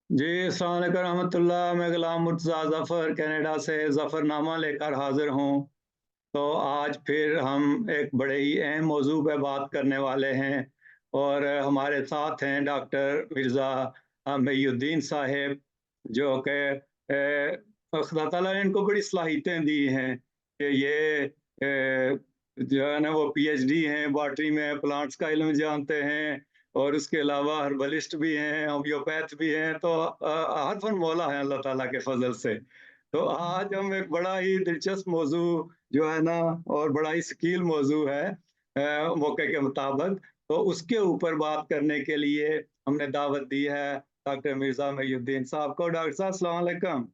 जी, अस्सलाम वालेकुम रहमतुल्लाह। मैं गुलाम मुर्तज़ा ज़फ़र कनाडा से ज़फ़रनामा लेकर हाज़िर हूँ। तो आज फिर हम एक बड़े ही अहम मौज़ू पे बात करने वाले हैं और हमारे साथ हैं डॉक्टर मिर्ज़ा महिउद्दीन साहिब, जो कि खुदा ताला ने इनको बड़ी सलाहियतें दी हैं कि ये जो है ना वो पीएचडी हैं, बॉटनी में प्लांट्स का इल्म जानते हैं और उसके अलावा हर्बलिस्ट भी हैं, होम्योपैथ भी हैं। तो हर फन मौला है अल्लाह ताला के फ़ज़ल से। तो आज हम एक बड़ा ही दिलचस्प मौज़ू जो है ना और बड़ा ही शकील मौज़ू है मौके के मुताबिक, तो उसके ऊपर बात करने के लिए हमने दावत दी है डॉक्टर मिर्ज़ा महिउद्दीन साहब को। डॉक्टर साहब अस्सलाम वालेकुम।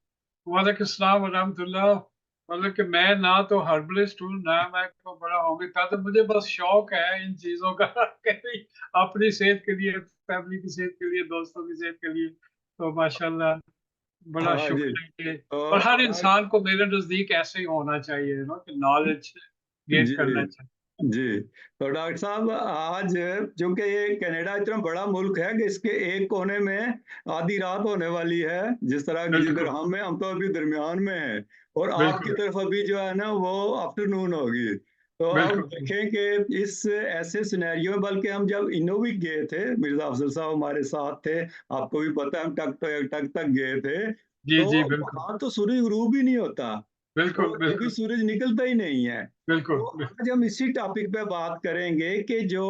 वालेकुम सलाम वरहमतुल्लाह। मतलब कि मैं ना तो हर्बलिस्ट हूँ ना मैं को बड़ा होम्योपैथ हूँ। मुझे बस शौक है इन चीजों का कि भाई अपनी सेहत के लिए, फैमिली की सेहत के लिए, दोस्तों की सेहत के लिए। तो माशाल्लाह बड़ा हाँ जी। शुक्र है कि तो और हर डॉक इंसान को मेरे नजदीक ऐसे ही होना चाहिए ना कि नॉलेज गेन जी, करना चाहिए। जी। तो डॉक्टर साहब आज चूँकि ये कनाडा इतना बड़ा मुल्क है कि इसके एक कोने में आधी रात होने वाली है, जिस तरह की जिधर बिल्कुल हम तो अभी दरमियान में हैं और आपकी बिल्कुल तरफ अभी जो है ना वो आफ्टरनून होगी। तो अब बिल्कुल देखें कि इस ऐसे सिनेरियो में बल्कि हम जब इनोविक गए थे, मिर्ज़ा अफ़ज़ल साहब हमारे साथ थे, आपको भी पता है हम टक तक गए थे, जी तो जी बिल्कुल वहाँ तो सूरज ग़ुरूब ही नहीं होता बिल्कुल और कभी बिल्कुल सूरज निकलता ही नहीं है। तो बिल्कुल बिल्कुल आज हम इसी टॉपिक पे बात करेंगे कि जो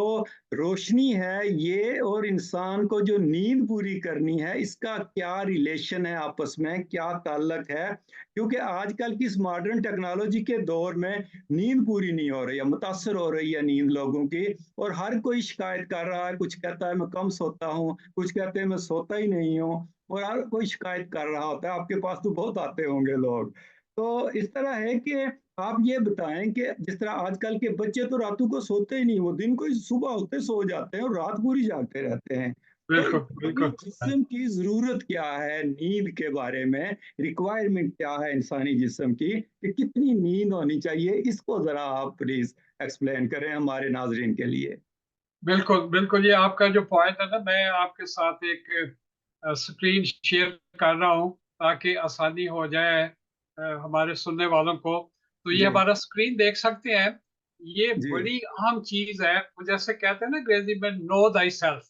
रोशनी है ये और इंसान को जो नींद पूरी करनी है, इसका क्या रिलेशन है आपस में, क्या ताल्लुक है? क्योंकि आजकल की इस मॉडर्न टेक्नोलॉजी के दौर में नींद पूरी नहीं हो रही है, मुतासर हो रही है नींद लोगों की और हर कोई शिकायत कर रहा है, कुछ कहता है मैं कम सोता हूँ, कुछ कहते हैं मैं सोता ही नहीं हूँ और हर कोई शिकायत कर रहा होता है। आपके पास तो बहुत आते होंगे लोग। तो इस तरह है कि आप ये बताएँ कि जिस तरह आजकल के बच्चे तो रातों को सोते ही नहीं, वो दिन को ही सुबह होते सो जाते हैं और रात पूरी जागते रहते हैं। तो बिल्कुल इसमें अभी बिल्कुल जिस्म की ज़रूरत क्या है नींद के बारे में, रिक्वायरमेंट क्या है इंसानी जिस्म की कि कितनी नींद होनी चाहिए? इसको ज़रा आप प्लीज़ एक्सप्लेन करें हमारे नाज़रीन के लिए। बिल्कुल, बिल्कुल, ये आपका जो पॉइंट है ना, मैं आपके साथ एक स्क्रीन शेयर कर रहा हूँ ताकि आसानी हो जाए हमारे सुनने वालों को। तो ये जी, हमारा स्क्रीन देख सकते हैं। ये जी, बड़ी अहम चीज़ है। वो जैसे कहते हैं ना अंग्रेज़ी में नो थायसेल्फ,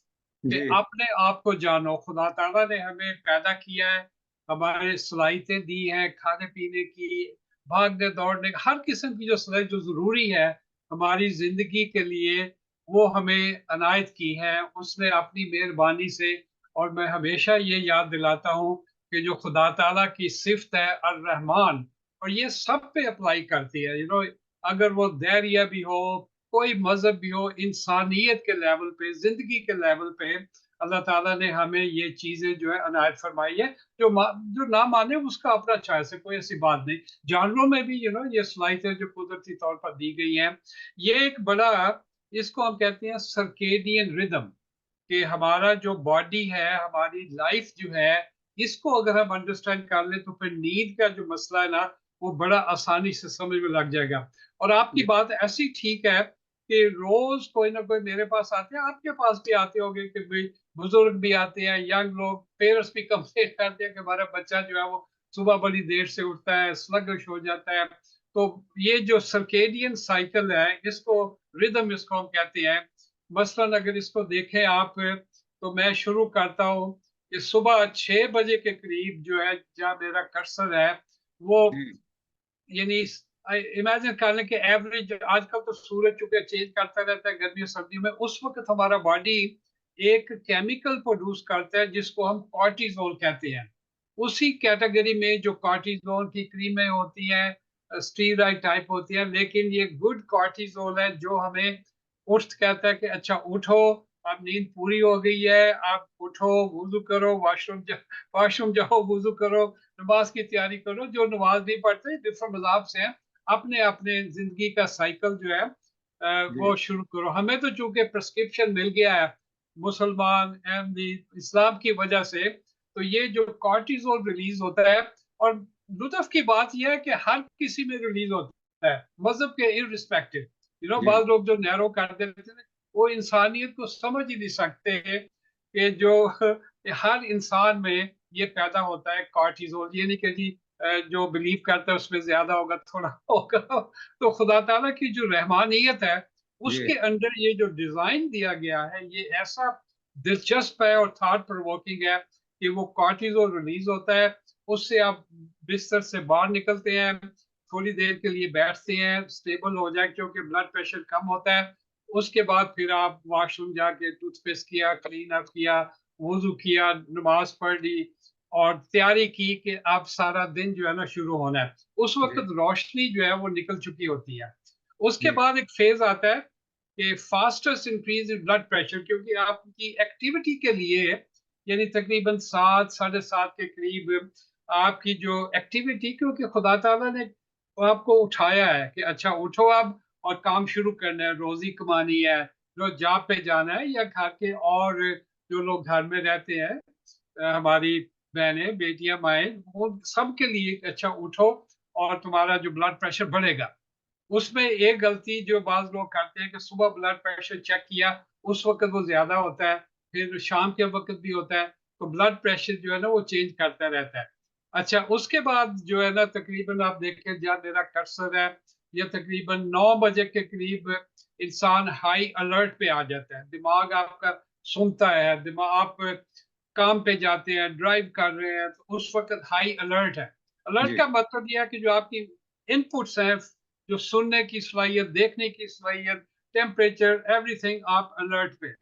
कि जी, अपने आप को जानो। खुदा ताला ने हमें पैदा किया है, हमारे सलाहियतें दी हैं खाने-पीने की, भागने-दौड़ने की, हर किस्म की जो सलाहियत जो ज़रूरी है हमारी ज़िंदगी के लिए, वो हमें अनायत की है उसने अपनी मेहरबानी से। और मैं हमेशा ये याद दिलाता हूँ कि जो खुदा ताला की सिफ़त है अर-रहमान, और ये सब पे अप्लाई करती है। अगर वो धैर्य भी हो, कोई मज़हब भी हो, इंसानियत के लेवल पे, ज़िंदगी के लेवल पे अल्लाह ताला ने हमें ये चीज़ें जो है अनायत फरमाई है। जो ना माने उसका अपना चॉइस है, कोई ऐसी बात नहीं। जानवरों में भी ये सलाहियतें जो कुदरती तौर पर दी गई हैं। ये एक बड़ा, इसको हम कहते हैं सर्केडियन रिदम, कि हमारा जो बॉडी है, हमारी लाइफ जो है, इसको अगर हम अंडरस्टैंड कर लें तो फिर नींद का जो मसला है ना, वो बड़ा आसानी से समझ में लग जाएगा। और आपकी जी, बात ऐसी ठीक है कि रोज कोई ना कोई मेरे पास आते हैं, आपके पास भी आते होंगे कि भाई बुजुर्ग भी आते हैं, यंग लोग, पेरेंट्स भी कंप्लेन करते हैं कि हमारा बच्चा जो है वो सुबह बड़ी देर से उठता है, स्लगिश हो जाता है। तो ये जो सर्केडियन साइकिल है, इसको रिदम इसको हम कहते हैं। मसलन अगर इसको देखें आप, तो मैं शुरू करता हूँ कि सुबह 6 बजे के करीब जो है, जहाँ मेरा कर्सर है, वो जी, यानी इमेजिन कर लें कि एवरेज, आजकल तो सूरज चूंकि चेंज करता रहता है गर्मियों सर्दियों में, उस वक्त हमारा बॉडी एक केमिकल प्रोड्यूस करता है जिसको हम कॉर्टिजोल कहते हैं। उसी कैटेगरी में जो कॉर्टिजोल की क्रीमें होती हैं, स्टीरॉइड टाइप होती है, लेकिन ये गुड कॉर्टिजोल है जो हमें उठ कहता है कि अच्छा उठो, अब नींद पूरी हो गई है, आप उठो, वुजू करो, वॉशरूम जाओ, वुजू करो, नमाज की तैयारी करो। जो नमाज नहीं पढ़ते डिफरेंट मज़ाहब से हैं, अपने अपने जिंदगी का साइकिल जो है वो जी, शुरू करो। हमें तो चूंकि प्रिस्क्रिप्शन मिल गया है मुसलमान एंड इस्लाम की वजह से, तो ये जो कॉर्टिजोल रिलीज होता है, और लुत्फ की बात यह है कि हर किसी में रिलीज होता है, मजहब के इररिस्पेक्टिव। जी, बाद लोग जो नैरो कर देते हैं, वो इंसानियत को समझ ही नहीं सकते कि जो हर इंसान में ये पैदा होता है कॉर्टिसोल। ये नहीं कि जी जो बिलीव करता है उसमें ज्यादा होगा थोड़ा होगा। तो खुदा ताला की जो रहमानियत है जी, उसके अंदर ये जो डिजाइन दिया गया है ये ऐसा दिलचस्प है और थॉट प्रोवोकिंग है कि वो कॉर्टिसोल रिलीज होता है, उससे आप बिस्तर से बाहर निकलते हैं, थोड़ी देर के लिए बैठते हैं, स्टेबल हो जाए क्योंकि ब्लड प्रेशर कम होता है। उसके बाद फिर आप वॉशरूम जाके टूथपेस्ट किया, क्लीन अप किया, वुजू किया, नमाज पढ़ ली और तैयारी की कि अब सारा दिन जो है ना शुरू होना है। उस वक्त जी, रोशनी जो है वो निकल चुकी होती है। उसके जी, बाद एक फेज आता है कि fastest increase in blood pressure, क्योंकि आपकी एक्टिविटी के लिए यानी तकरीबन 7 साढ़े 7 के करीब आपकी जो एक्टिविटी, क्योंकि खुदा ताला ने आपको उठाया है कि अच्छा उठो अब और काम शुरू करना है, रोजी कमानी है, जो जॉब पे जाना है, या घर के और जो लोग घर में रहते हैं, हमारी बहनें बेटियां माएँ, वो सबके लिए अच्छा उठो और तुम्हारा जो ब्लड प्रेशर बढ़ेगा। उसमें एक गलती जो बाज लोग करते हैं कि सुबह ब्लड प्रेशर चेक किया, उस वक्त वो ज्यादा होता है, फिर शाम के वक्त भी होता है, तो ब्लड प्रेशर जो है ना वो चेंज करता रहता है। अच्छा उसके बाद जो है ना तकरीबन आप देखें जब मेरा कर्सर है, या तकरीबन 9 बजे के करीब इंसान हाई अलर्ट पे आ जाता है, दिमाग आपका सुनता है, दिमाग आप काम पे जाते हैं, ड्राइव कर रहे हैं, तो उस वक्त हाई अलर्ट है। अलर्ट जी, का मतलब यह है कि जो आपकी इनपुट्स हैं, जो सुनने की सलाहियत, देखने की सलाहियत, टेम्परेचर, एवरीथिंग, आप अलर्ट पे,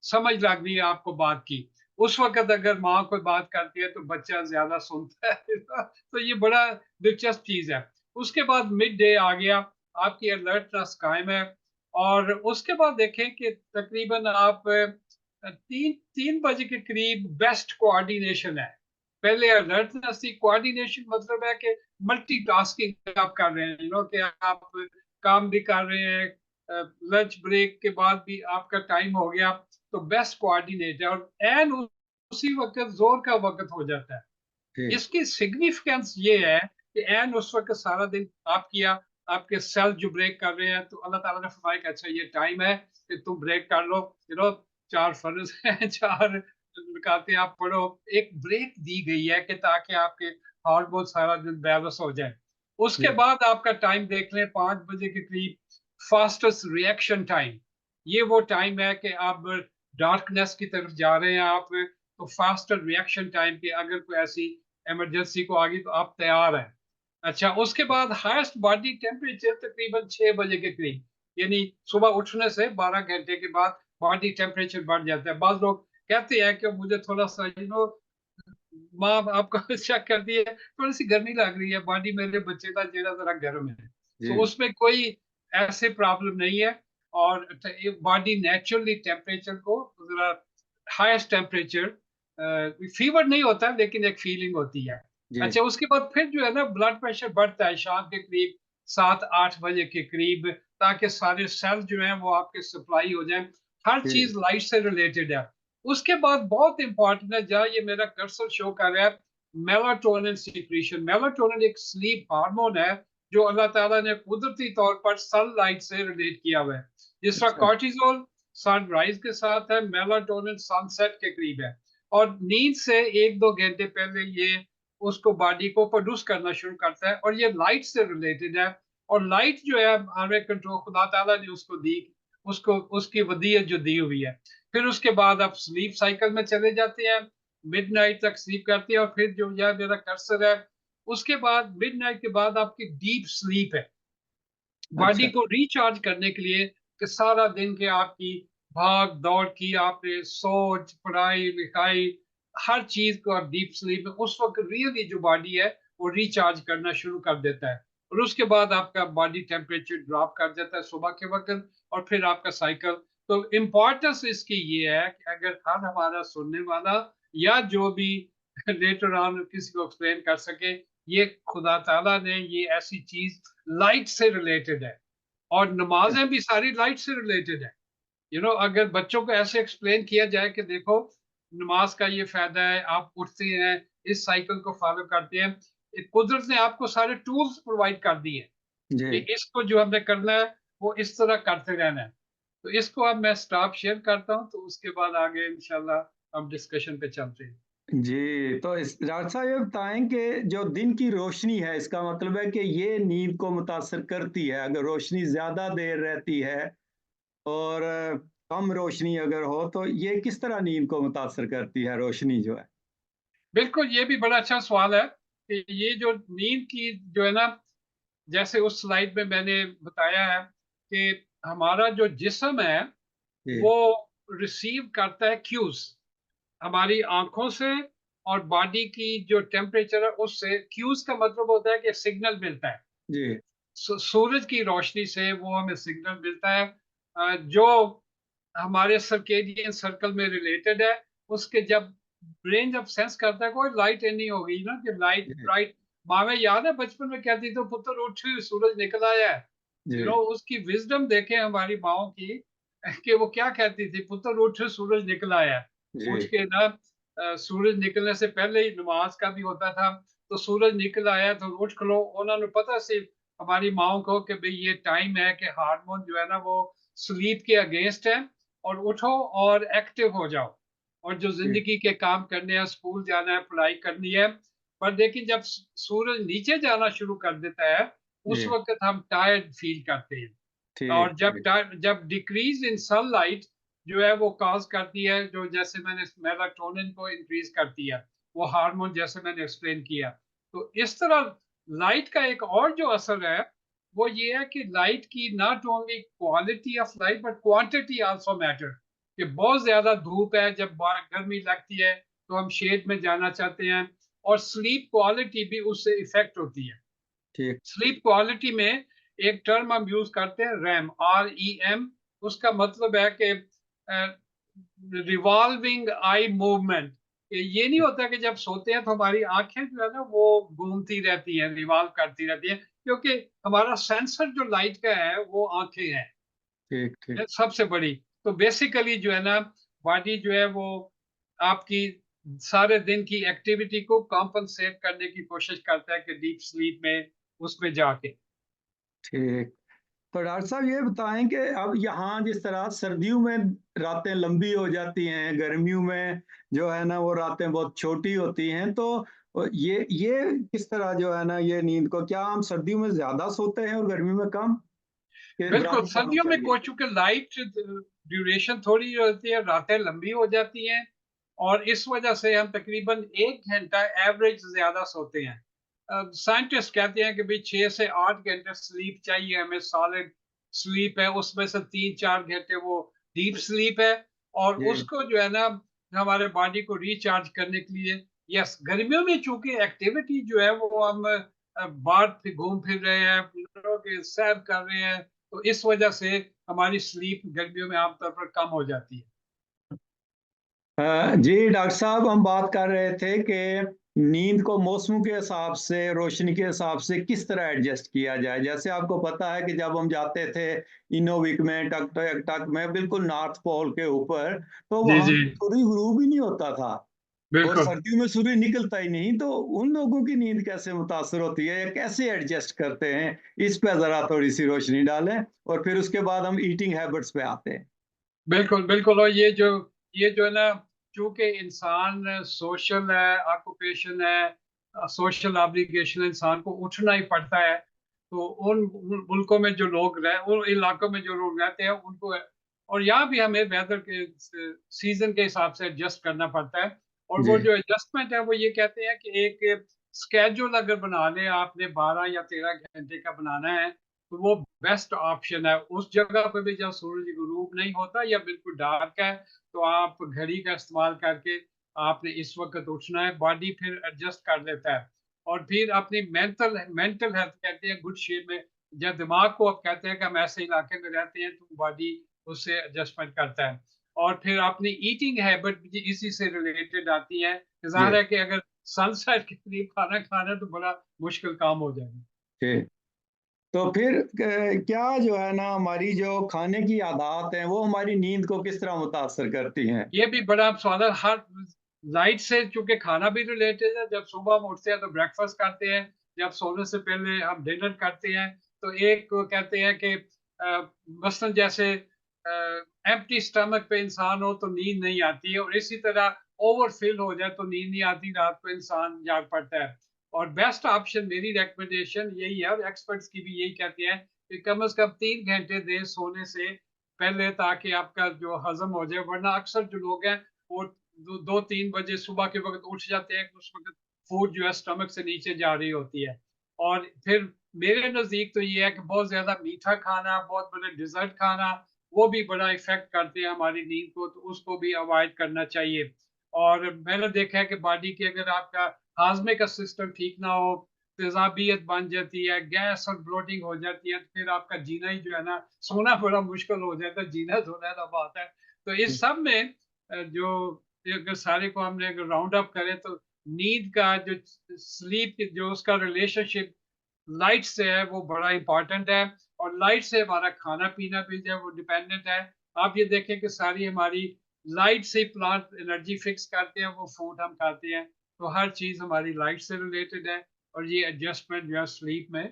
समझ लग रही है आपको बात की। उस वक्त अगर माँ कोई बात करती है तो बच्चा ज्यादा सुनता है तो ये बड़ा दिलचस्प चीज है। उसके बाद मिड डे आ गया, आपकी अलर्टनेस कायम है। और उसके बाद देखें कि तकरीबन आप 3 3 बजे के करीब बेस्ट कोऑर्डिनेशन है। पहले अलर्टनेस थी, कोऑर्डिनेशन मतलब है कि मल्टीटास्किंग आप कर रहे हैं, कि आप काम भी कर रहे हैं, लंच ब्रेक के बाद भी आपका टाइम हो गया, तो बेस्ट कोऑर्डिनेट है। और एन उसी वक्त जोर का वक्त हो जाता है। जी, इसकी सिग्निफिकेंस ये है कि एन उस वक्त सारा दिन आप किया, आपके सेल जो ब्रेक कर रहे हैं, तो अल्लाह ताला ने फरमाया कि अच्छा ये टाइम है कि तुम ब्रेक कर लो, 4 फर्ज हैं, 4 रकातें आप पढ़ो। एक ब्रेक दी गई है कि ताकि आपके हार्मोन सारा दिन बैलेंस हो जाए। उसके जी, बाद आपका टाइम देख लें 5 बजे के करीब, फास्टेस्ट रिएक्शन टाइम। ये वो टाइम है कि आप डार्कनेस की तरफ जा रहे हैं आप, तो फास्टर रिएक्शन टाइम पे अगर कोई ऐसी इमरजेंसी को आ गई तो आप तैयार हैं। अच्छा उसके बाद हाईएस्ट बॉडी टेम्परेचर तकरीबन 6 बजे के करीब, यानी सुबह उठने से 12 घंटे के बाद बॉडी टेम्परेचर बढ़ जाता है। बाद लोग कहते हैं कि मुझे थोड़ा सा माँ आपको चेक करती है, थोड़ी सी गर्मी लग रही है, बॉडी मेरे बच्चे का चेहरा जरा गर्म है, तो जी, उसमें कोई ऐसे प्रॉब्लम नहीं है। और बॉडी नेचुरली टेम्परेचर को जरा हाईएस्ट टेम्परेचर, फीवर नहीं होता लेकिन एक फीलिंग होती है। जी, अच्छा उसके बाद फिर जो है ना ब्लड प्रेशर बढ़ता है शाम के करीब 7 8 बजे के करीब, ताकि सारे सेल जो हैं वो आपके सप्लाई हो जाएं। हर जी, चीज लाइट से रिलेटेड है। उसके बाद बहुत इंपॉर्टेंट है, जहाँ ये मेरा कर्सर शो कर रहा है, मेलाटोनिन सीक्रेशन। मेलाटोनिन एक स्लीप हार्मोन है जो अल्लाह ताला ने कुदरती तौर पर सनलाइट से रिलेट किया हुआ है। जिस तरह अच्छा, कॉर्टिसोल सनराइज के साथ है, मेलाटोनिन सनसेट के करीब है। और नींद से 1 2 घंटे पहले ये उसको बॉडी को प्रोड्यूस करना शुरू करता है, और ये लाइट से रिलेटेड है। और लाइट जो है हमें कंट्रोल खुदा ताला ने उसको दी, उसको उसकी वदीयत जो दी हुई है। फिर उसके बाद आप स्लीप साइकिल में चले जाते हैं, मिडनाइट तक स्लीप करते हैं, और फिर जो यह मेरा कर्सर है, उसके बाद मिडनाइट के बाद आपकी डीप स्लीप है, बॉडी अच्छा, को रिचार्ज करने के लिए, कि सारा दिन के आपकी भाग दौड़ की, आपने सोच पढ़ाई लिखाई हर चीज को आप डीप स्लीप में, उस वक्त रियली जो बॉडी है वो रिचार्ज करना शुरू कर देता है। और उसके बाद आपका बॉडी टेम्परेचर ड्रॉप कर जाता है सुबह के वक्त, और फिर आपका साइकिल। तो इम्पोर्टेंस इसकी ये है कि अगर हर हमारा सुनने वाला या जो भी लेटर ऑन किसी को एक्सप्लेन कर सके, ये खुदा ताला ने ये ऐसी चीज लाइट से रिलेटेड है। और अच्छा, नमाजें भी सारी लाइट से रिलेटेड है। अगर बच्चों को ऐसे एक्सप्लेन किया जाए कि देखो नमाज का ये फायदा है, आप उठते हैं, इस साइकिल को फॉलो करते हैं, कुदरत ने आपको सारे टूल्स प्रोवाइड कर दिए कि जी, इसको जो हमने करना है वो इस तरह करते रहना है। तो इसको अब मैं स्टॉप शेयर करता हूँ, तो उसके बाद आगे इंशाल्लाह हम डिस्कशन पे चलते हैं। जी, तो इस डॉक्टर साहब ये बताएँ कि जो दिन की रोशनी है, इसका मतलब है कि ये नींद को मुतासिर करती है। अगर रोशनी ज़्यादा देर रहती है और कम रोशनी अगर हो, तो ये किस तरह नींद को मुतासिर करती है, रोशनी जो है? बिल्कुल, ये भी बड़ा अच्छा सवाल है कि ये जो नींद की जो है ना, जैसे उस स्लाइड में मैंने बताया है कि हमारा जो जिस्म है, जी, वो रिसीव करता है क्यूज़ हमारी आँखों से और बॉडी की जो टेम्परेचर है उससे। क्यूज़ का मतलब होता है कि सिग्नल मिलता है। जी, सूरज की रोशनी से वो हमें सिग्नल मिलता है, जो हमारे सर्केडियन सर्कल में रिलेटेड है। उसके जब ब्रेन जब सेंस करता है कोई लाइट नहीं हो गई ना, कि लाइट जी, ब्राइट, माँ याद है बचपन में कहती तो पुत्र उठ सूरज निकल आया है। जी, उसकी विजडम देखें हमारी माओ की, कि वो क्या कहती थी, पुत्र उठ सूरज निकल आया है। उठ जी, के ना, सूरज निकलने से पहले ही नमाज का भी होता था, तो सूरज निकल आया तो उठ खलो। उन्होंने पता सी हमारी माओ को कि भाई ये टाइम है कि हार्मोन जो है ना वो स्लीप के अगेंस्ट है, और उठो और एक्टिव हो जाओ, और जो जी, जिंदगी के काम करने हैं, स्कूल जाना है, पढ़ाई करनी है। पर देखिए जब सूरज नीचे जाना शुरू कर देता है, उस जी, वक्त हम टायर्ड फील करते हैं। ठीक, और ठीक, जब डिक्रीज इन सनलाइट जो है वो कॉज करती है, जो जैसे मैंने मेलाटोनिन को इंक्रीज करती है, वो हार्मोन जैसे मैंने एक्सप्लेन किया। तो इस तरह लाइट का एक और जो असर है वो ये है कि लाइट की not only quality of light but quantity also matter. कि बहुत ज्यादा धूप है, जब गर्मी लगती है तो हम शेड में जाना चाहते हैं, और स्लीप क्वालिटी भी उससे इफेक्ट होती है। ठीक, स्लीप क्वालिटी में एक टर्म हम यूज करते हैं, रैम, REM। उसका मतलब है कि रिवॉल्विंग आई मूवमेंट। ये नहीं होता कि जब सोते हैं तो हमारी आंखें जो है ना वो घूमती रहती हैं, रिवॉल्व करती रहती हैं, क्योंकि हमारा सेंसर जो लाइट का है वो आंखें हैं, ठीक, ठीक। ये सबसे बड़ी। तो बेसिकली जो है ना, बॉडी जो है वो आपकी सारे दिन की एक्टिविटी को कॉम्पनसेट करने की कोशिश करता है कि डीप स्लीप में उसमें जाके। ठीक। तो डॉक्टर साहब ये बताएँ कि अब यहाँ जिस तरह सर्दियों में रातें लंबी हो जाती हैं, गर्मियों में जो है ना वो रातें बहुत छोटी होती हैं, तो ये किस तरह जो है ना ये नींद को क्या हम सर्दियों में ज़्यादा सोते हैं और गर्मियों में कम? कि बिल्कुल, बराबर सोना सर्दियों में चाहिए? चूंकि लाइट ड्यूरेशन थोड़ी होती है, रातें लंबी हो जाती हैं, और इस वजह से हम तकरीबन 1 घंटा एवरेज ज्यादा सोते हैं। साइंटिस्ट कहते हैं कि भाई 6 से 8 घंटे स्लीप चाहिए हमें, सॉलिड स्लीप है, उसमें से 3-4 घंटे वो डीप स्लीप है, और जी, उसको जो है ना हमारे बॉडी को रिचार्ज करने के लिए। यस, गर्मियों में चूंकि एक्टिविटी जो है वो हम बाहर घूम फिर रहे हैं, कि सैर कर रहे हैं, तो इस वजह से हमारी स्लीप गर्मियों में आमतौर पर कम हो जाती है। जी डॉक्टर साहब हम बात कर रहे थे कि नींद को मौसमों के हिसाब से, रोशनी के हिसाब से किस तरह एडजस्ट किया जाए? जैसे आपको पता है कि जब हम जाते थे इनोविक में, टक में बिल्कुल नॉर्थ पोल के ऊपर, तो जी वहाँ जी, तो सूर्य गुरूब ही नहीं होता था और बिल्कुल। सर्दियों में सूर्य निकलता ही नहीं, तो उन लोगों की नींद कैसे मुतासर होती है या कैसे एडजस्ट करते हैं? इस पे ज़रा थोड़ी-सी रोशनी डालें और फिर उसके बाद हम ईटिंग हैबिट्स पे आते हैं। बिल्कुल बिल्कुल, और ये जो है ना, चूंकि इंसान सोशल है, ऑक्यूपेशन है, सोशल ऑब्लिगेशन, इंसान को उठना ही पड़ता है। तो उन मुल्कों में जो लोग रह उन इलाकों में जो लोग रहते हैं उनको, और यहाँ भी हमें वेदर के सीजन के हिसाब से एडजस्ट करना पड़ता है। और वो जी, जो एडजस्टमेंट है वो ये कहते हैं कि एक स्केड्यूल अगर बना ले आपने, 12 या 13 घंटे का बनाना है, तो वो बेस्ट ऑप्शन है। उस जगह पे भी जब सूरज गुरूब नहीं होता या बिल्कुल डार्क है, तो आप घड़ी का इस्तेमाल करके आपने इस वक्त उठना है, बॉडी फिर एडजस्ट कर लेता है। और फिर अपनी मेंटल मेंटल हेल्थ कहते हैं गुड शेप में, जब दिमाग को आप कहते हैं कि हम ऐसे इलाके में रहते हैं, तो बॉडी उससे एडजस्टमेंट करता है। और फिर अपनी ईटिंग हैबिट भी इसी से रिलेटेड आती है। जी, जाहिर है कि अगर सनसेट के करीब खाना खाना है तो बड़ा मुश्किल काम हो जाएगा। जी। तो फिर क्या जो है ना हमारी जो खाने की आदत है वो हमारी नींद को किस तरह मुतासर करती हैं? ये भी बड़ा सवाल है। हर लाइट से चूंकि खाना भी रिलेटेड है, जब सुबह हम उठते हैं तो ब्रेकफास्ट करते हैं, जब सोने से पहले हम डिनर करते हैं। तो एक वो कहते हैं कि मसलन जैसे एम्प्टी स्टमक पे इंसान हो तो नींद नहीं आती है, और इसी तरह ओवरफिल हो जाए तो नींद नहीं आती, रात को इंसान जाग पड़ता है। और बेस्ट ऑप्शन, मेरी रिकमेंडेशन यही है, और एक्सपर्ट्स की भी यही कहते हैं कि कम से कम 3 घंटे दें सोने से पहले, ताकि आपका जो हजम हो जाए। वरना अक्सर जो लोग हैं वो 2-3 बजे सुबह के वक्त उठ जाते हैं, उस वक्त फूड जो है स्टमक से नीचे जा रही होती है। और फिर मेरे नज़दीक तो ये है कि बहुत ज़्यादा मीठा खाना, बहुत बड़े डिज़र्ट खाना, वो भी बड़ा इफ़ेक्ट करते हैं हमारी नींद को, तो उसको भी अवॉइड करना चाहिए। और मैंने देखा है कि बॉडी के अगर आपका हाज़मे का सिस्टम ठीक ना हो, तेज़ाबियत बन जाती है, गैस और ब्लोटिंग हो जाती है, तो फिर आपका जीना ही जो है ना, सोना बड़ा मुश्किल हो जाता है, जीना तो अलग बात है। तो इस सब में जो अगर सारे को हमने अगर राउंड अप करें, तो नींद का जो स्लीप जो उसका रिलेशनशिप लाइट से है वो बड़ा इम्पोर्टेंट है, और लाइट से हमारा खाना-पीना भी जो है वो डिपेंडेंट है। आप ये देखें कि सारी हमारी लाइट से प्लांट एनर्जी फिक्स करते हैं, वो फूड हम खाते हैं, तो हर चीज़ हमारी लाइट से रिलेटेड है, और ये एडजस्टमेंट जो है स्लीप में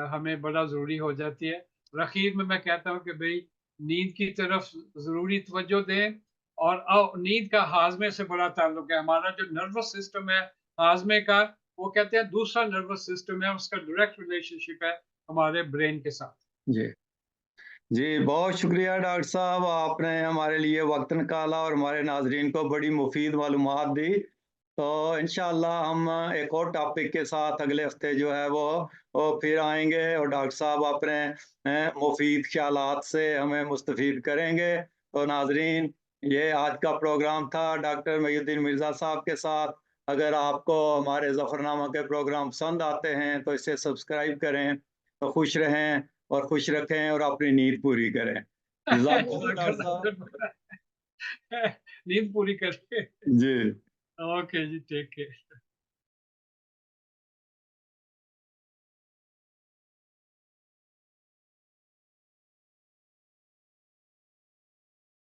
हमें बड़ा ज़रूरी हो जाती है। और आखिर में मैं कहता हूँ कि भई नींद की तरफ ज़रूरी तवज्जो दें, और नींद का हाज़मे से बड़ा ताल्लुक है। हमारा जो नर्वस सिस्टम है हाज़मे का, वो कहते हैं दूसरा नर्वस सिस्टम है, उसका डायरेक्ट रिलेशनशिप है हमारे ब्रेन के साथ। जी। जी, बहुत शुक्रिया डॉक्टर साहब, आपने हमारे लिए वक़्त निकाला और हमारे नाज़रीन को बड़ी मुफ़ीद मालूमात दी। तो इंशाअल्लाह हम एक और टॉपिक के साथ अगले हफ़्ते जो है वो फिर आएँगे और डॉक्टर साहब अपने मुफ़ीद ख़यालात से हमें मुस्तफ़ीद करेंगे। तो नाज़रीन, ये आज का प्रोग्राम था डॉक्टर महिउद्दीन मिर्ज़ा साहब के साथ। अगर आपको हमारे ज़फ़रनामा के प्रोग्राम पसंद आते हैं, तो इसे सब्सक्राइब करें। तो खुश रहें और खुश रखें और अपनी नींद पूरी करें। जज़ाकल्लाह डॉक्टर साहब। नींद पूरी करके। जी। ओके जी, टेक केयर।